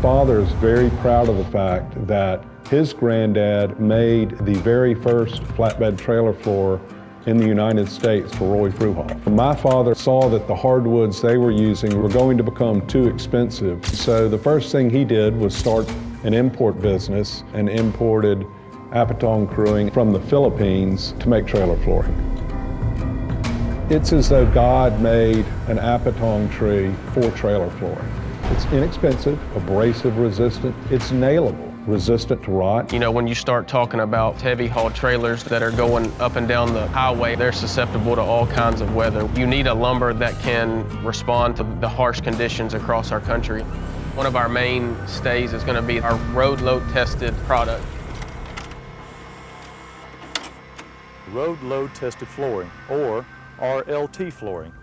father is very proud of the fact that his granddad made the very first flatbed trailer floor in the United States for Roy Fruhall. My father saw that the hardwoods they were using were going to become too expensive. So the first thing he did was start an import business and imported Apitong crewing from the Philippines to make trailer flooring. It's as though God made an Apitong tree for trailer flooring. It's inexpensive, abrasive resistant, it's nailable, resistant to rot. You know, when you start talking about heavy haul trailers that are going up and down the highway, they're susceptible to all kinds of weather. You need a lumber that can respond to the harsh conditions across our country. One of our mainstays is going to be our road load tested product. Road load tested flooring, or RLT flooring,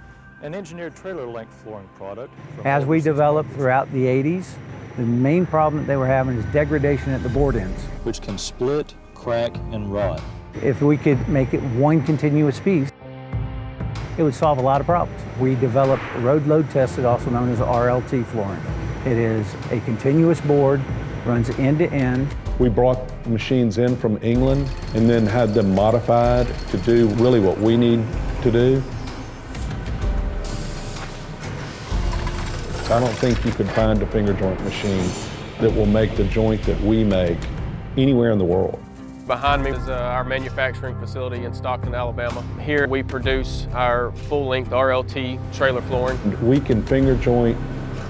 an engineered trailer length flooring product. As we developed throughout the 80s, the main problem that they were having is degradation at the board ends, which can split, crack, and rot. If we could make it one continuous piece, it would solve a lot of problems. We developed road load tested, also known as RLT flooring. It is a continuous board, runs end to end. We brought machines in from England and then had them modified to do really what we need to do. I don't think you could find a finger joint machine that will make the joint that we make anywhere in the world. Behind me is our manufacturing facility in Stockton, Alabama. Here we produce our full-length RLT trailer flooring. We can finger joint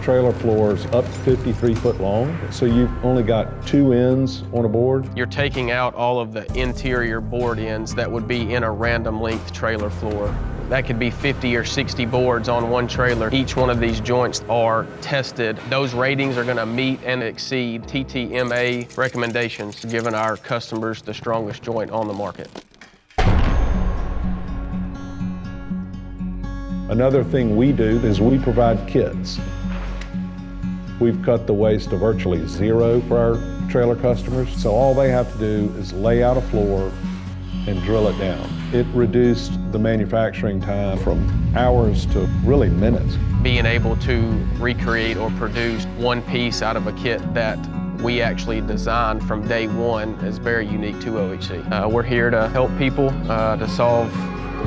trailer floors up to 53 foot long, so you've only got two ends on a board. You're taking out all of the interior board ends that would be in a random length trailer floor. That could be 50 or 60 boards on one trailer. Each one of these joints are tested. Those ratings are going to meet and exceed TTMA recommendations, giving our customers the strongest joint on the market. Another thing we do is we provide kits. We've cut the waste to virtually zero for our trailer customers, so all they have to do is lay out a floor and drill it down. It reduced the manufacturing time from hours to really minutes. Being able to recreate or produce one piece out of a kit that we actually designed from day one is very unique to OHC. We're here to help people to solve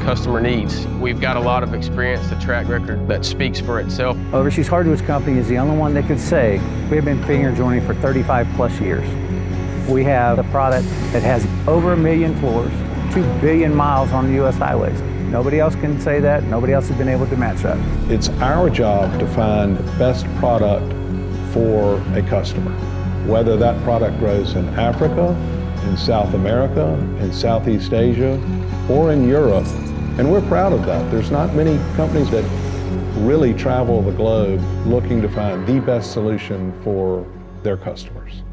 customer needs. We've got a lot of experience, the track record that speaks for itself. Overseas Hardwoods Company is the only one that could say we've been finger jointing for 35 plus years. We have a product that has over 1 million floors, 2 billion miles on the U.S. highways. Nobody else can say that. Nobody else has been able to match that. It's our job to find the best product for a customer, whether that product grows in Africa, in South America, in Southeast Asia, or in Europe. And we're proud of that. There's not many companies that really travel the globe looking to find the best solution for their customers.